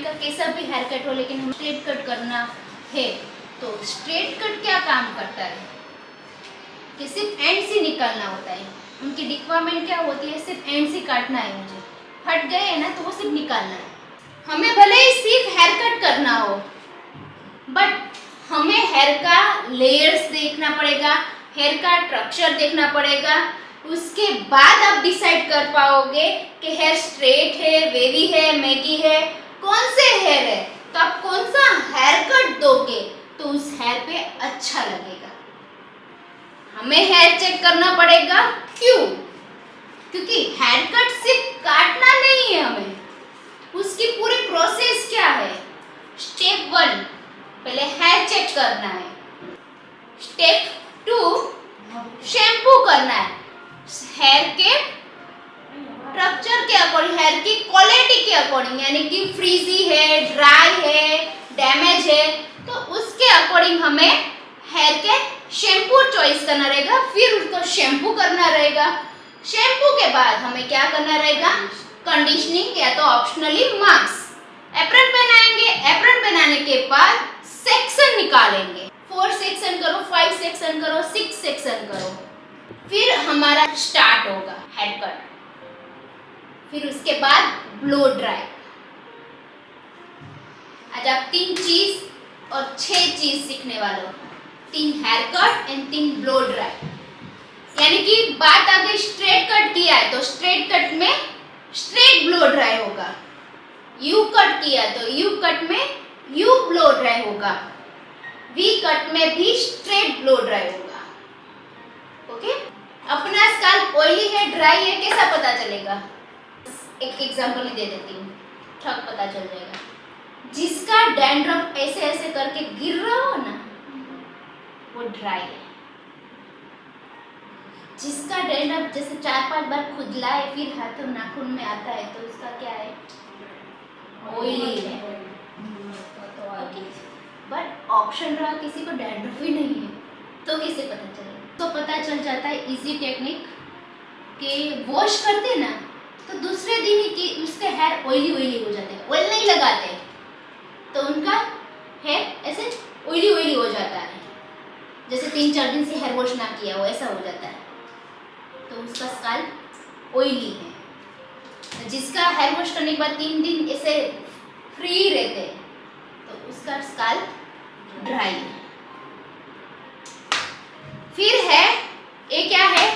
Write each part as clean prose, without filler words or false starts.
Time का कैसा भी हेयर कट हो, लेकिन हम स्ट्रेट कट करना है तो स्ट्रेट कट क्या काम करता है कि सिर्फ एंड से निकालना होता है। उनकी रिक्वायरमेंट क्या होती है, सिर्फ एंड से काटना है, मुझे हट गए है ना तो वो सिर्फ निकालना है। हमें भले ही सिर्फ हेयर कट करना हो, बट हमें हेयर का लेयर्स देखना पड़ेगा, हेयर का स्ट्रक्चर देखना पड़ेगा। उसके बाद आप डिसाइड कर पाओगे कि हेयर स्ट्रेट है, वेवी है, मैगी है, कौन से हेयर है, तो आप कौन सा हेयर कट दोगे तो उस हेयर पे अच्छा लगेगा। हमें हेयर चेक करना पड़ेगा, क्यों? क्योंकि हेयर कट सिर्फ काटना नहीं है, हमें उसकी पूरी प्रोसेस क्या है। स्टेप 1 पहले हेयर चेक करना है, स्टेप 2 शैम्पू करना है, हेयर के स्ट्रक्चर के अकॉर्डिंग, हेयर की क्वालिटी के अकॉर्डिंग, यानी कि फ्रीजी है, ड्राई है, डैमेज है, तो उसके अकॉर्डिंग हमें हेयर के शैम्पू चॉइस करना रहेगा, फिर उसको शैम्पू करना रहेगा। शैम्पू के बाद हमें क्या करना रहेगा, कंडीशनिंग या तो ऑप्शनली मास्क। एप्रन पहनाएंगे, एप्रन पहनाने के बाद सेक्शन निकालेंगे, 4 सेक्शन करो, 5 सेक्शन करो, 6 सेक्शन करो, फिर हमारा स्टार्ट होगा हेयर कट। फिर उसके बाद ब्लो ड्राई। आज आप 3 चीज और 6 चीज सीखने वाले हो, 3 hair cut and 3 blow dry. यानी कि बात आ गई स्ट्रेट कट किया है तो स्ट्रेट कट में स्ट्रेट ब्लो ड्राई होगा, यू कट किया तो यू कट में यू ब्लो ड्राई होगा, वी कट में भी स्ट्रेट ब्लो ड्राई होगा। ओके, अपना स्काल्प ऑयली है, ड्राई है, कैसा पता चलेगा? एक एग्जांपल ही दे देती हूँ, ठग पता चल जाएगा। जिसका डैंड्रफ ऐसे ऐसे करके गिर रहा हो ना, वो ड्राई है। जिसका डैंड्रफ जैसे 4-5 बार खुजलाए फिर हाथों नाखून में आता है तो उसका क्या है, ऑयली है। बट ऑप्शन रहा किसी को डैंड्रफ ही नहीं है तो कैसे पता चलेगा? तो पता चल जाता है इजी टेक्निक के वॉश करते ना तो दूसरे दिन ही कि उसके हेयर ऑयली हो जाते हैं, ऑयल नहीं लगाते तो उनका हेयर ऐसे ऑयली हो जाता है, जैसे 3-4 दिन से हेयर वॉश ना किया हो ऐसा हो जाता है, तो उसका स्काल्प ऑयली है। जिसका हेयर वॉश करने के बाद 3 दिन ऐसे फ्री रहते हैं तो उसका स्काल्प ड्राई है। फिर है ये क्या है,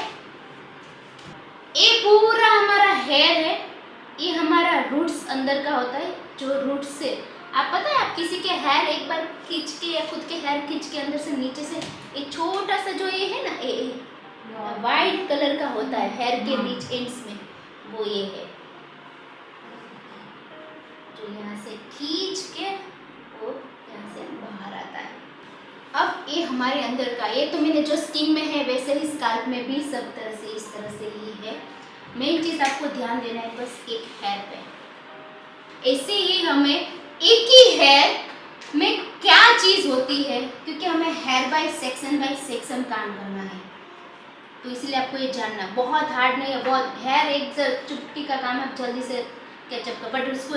ये पूरा हमारा हेयर है, ये हमारा रूट्स अंदर का होता है, जो रूट्स से आप पता है, आप किसी के हेयर एक बार खींच के या खुद के हेयर खींच के अंदर से नीचे से एक छोटा सा जो ये है ना, ये वाइट कलर का होता है हेयर के बीच एंड्स में, वो ये है जो यहाँ से खींच के वो यहाँ से बाहर आता है। अब ये हमारे अंदर का, ये तो मैंने जो स्किन में है वैसे ही स्काल्प में भी सब तरह से इस तरह से ही है। मेन चीज़ आपको ध्यान देना है बस एक हेयर पे। ऐसे ही हमें एक ही हेयर में क्या चीज़ होती है, क्योंकि हमें हेयर बाय सेक्शन काम करना है, तो इसलिए आपको ये जानना बहुत हार्ड नहीं है, बहुत हेयर एक चुटकी का काम है, जल्दी से कैचअप का, बट उसको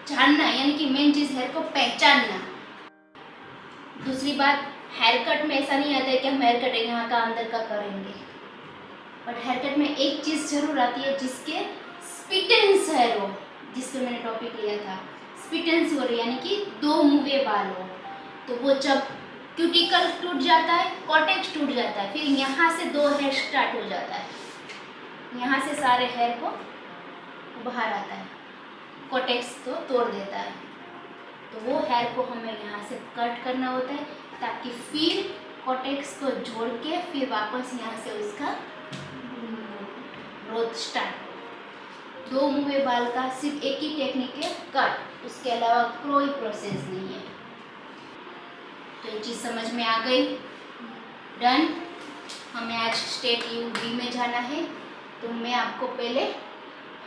जानना है, यानी कि मेन चीज़ हेयर को पहचानना। दूसरी बात, हेयर कट में ऐसा नहीं आता है कि हम हेयर कट यहाँ का अंदर का करेंगे, बट हेयर कट में एक चीज़ जरूर आती है, जिसके स्पिटेंस हेयर हो, जिसको मैंने टॉपिक लिया था स्पिटेंस हो रही, यानी कि 2 मुँहे बाल हो, तो वो जब क्यूटिकल टूट जाता है, कॉटेक्स टूट जाता है, फिर यहाँ से 2 हेयर स्टार्ट हो जाता है, यहाँ से सारे हेयर को बाहर आता है, कॉटेक्स को तोड़ देता है, तो वो हेयर को हमें यहाँ से कट करना होता है, ताकि फिर कॉटेक्स को जोड़ के फिर वापस यहाँ से उसका ग्रोथ स्टार्ट। 2 मुँहे बाल का सिर्फ एक ही टेक्निक है, कट, उसके अलावा कोई प्रोसेस नहीं है। तो ये चीज़ समझ में आ गई, डन। हमें आज स्टेट UB में जाना है, तो मैं आपको पहले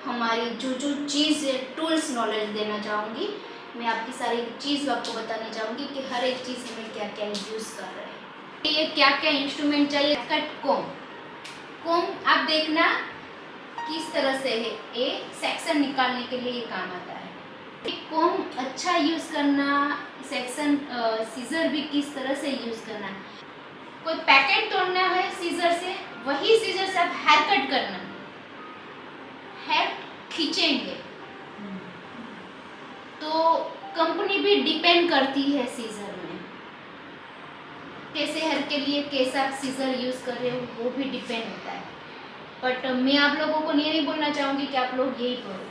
हमारी जो चीज़ टूल्स नॉलेज देना चाहूँगी, मैं आपकी सारी चीज़ आपको बताने चाहूँगी कि हर एक चीज़ में क्या क्या यूज़ कर रहे हैं, ये क्या क्या इंस्ट्रूमेंट चाहिए। कट कोम आप देखना किस तरह से है, ये सेक्शन निकालने के लिए ये काम आता है, एक कॉम अच्छा यूज़ करना, सेक्शन सीजर भी किस तरह से यूज़ करना। कोई पैकेट तोड़ना है सीजर से, वही सीजर से आप हेयर कट करना, हेयर खींचेंगे तो कंपनी भी डिपेंड करती है सीजर में, कैसे हेयर के लिए कैसा सीजर यूज़ कर रहे हो वो भी डिपेंड होता है। बट मैं आप लोगों को ये नहीं बोलना चाहूँगी कि आप लोग यही करो।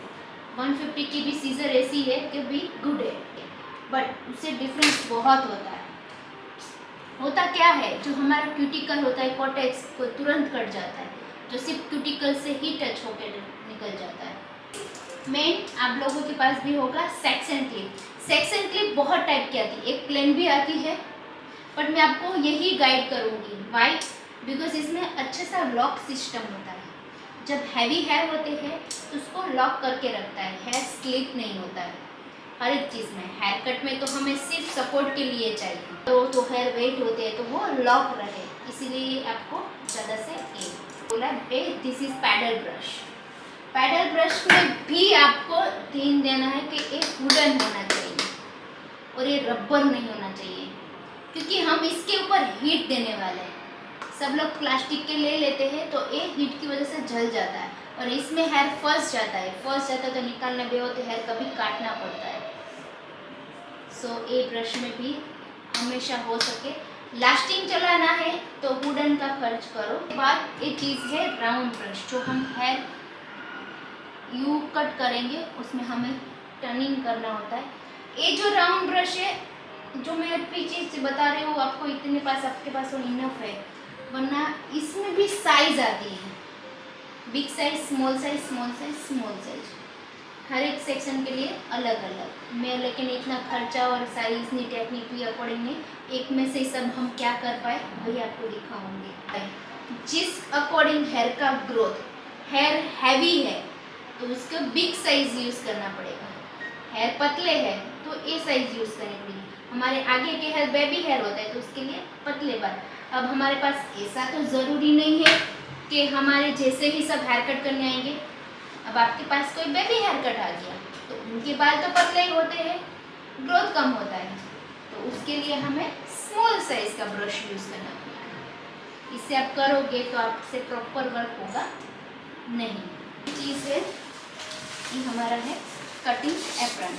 150 की भी सीजर ऐसी है कि भी गुड है, बट उससे डिफरेंस बहुत होता है। होता क्या है, जो हमारा क्यूटिकल होता है कॉर्टेक्स को तुरंत कट जाता है, जो सिर्फ क्यूटिकल से ही टच होकर निकल जाता है। मेन आप लोगों के पास भी होगा सेक्शन क्लिप। सेक्शन क्लिप बहुत टाइप की आती है, एक प्लेन भी आती है, बट मैं आपको यही गाइड करूँगी। वाई? बिकॉज इसमें अच्छे सा लॉक सिस्टम होता है। जब हैवी हेयर होते हैं तो उसको लॉक करके रखता है, हेयर स्लिप नहीं होता है। हर एक चीज़ में, हेयर कट में तो हमें सिर्फ सपोर्ट के लिए चाहिए, तो हेयर वेट होते हैं तो वो लॉक रहे, इसीलिए आपको ज़्यादा से बोला this is paddle brush. Paddle brush में भी आपको ध्यान देना है कि एक वुडन होना चाहिए और ये रबर नहीं होना चाहिए, क्योंकि हम इसके ऊपर हीट देने वाले हैं। सब लोग प्लास्टिक के ले लेते हैं तो ये हीट की वजह से जल जाता है और इसमें हेयर फंस जाता है तो निकालना भी हो तो हेयर कभी काटना पड़ता है। सो ये ब्रश में भी हमेशा हो सके लास्टिंग चलाना है तो वुडन का खर्च करो। बाद एक चीज़ है राउंड ब्रश, जो हम हेयर यू कट करेंगे उसमें हमें टर्निंग करना होता है। ये जो राउंड ब्रश है, जो मैं पीछे से बता रही हूँ आपको, इतने पास आपके पास वो इनफ है, वरना इसमें भी साइज आती है, big size, small size, small size, small size, हर एक सेक्शन के लिए अलग अलग। मैं लेकिन इतना खर्चा और सारी इतनी टेक्निक भी अकॉर्डिंग नहीं, एक में से सब हम क्या कर पाए वही आपको दिखाऊंगी। जिस अकॉर्डिंग हेयर का ग्रोथ, हेयर हैवी है तो उसको बिग साइज यूज़ करना पड़ेगा, हेयर पतले है तो ए साइज यूज़ करनी पड़ेगी। हमारे आगे के हेयर बेबी हेयर होता है तो उसके लिए पतले बाल। अब हमारे पास ऐसा तो ज़रूरी नहीं है कि हमारे जैसे ही सब हेयर कट करने आएंगे। अब आपके पास कोई बेबी हेयर कट आ गया तो उनके बाल तो पतले ही होते हैं, ग्रोथ कम होता है, तो उसके लिए हमें स्मॉल साइज का ब्रश यूज़ करना पड़ेगा। इससे आप करोगे तो आपसे प्रॉपर वर्क होगा नहीं। चीज़ है ये हमारा है कटिंग एप्रन।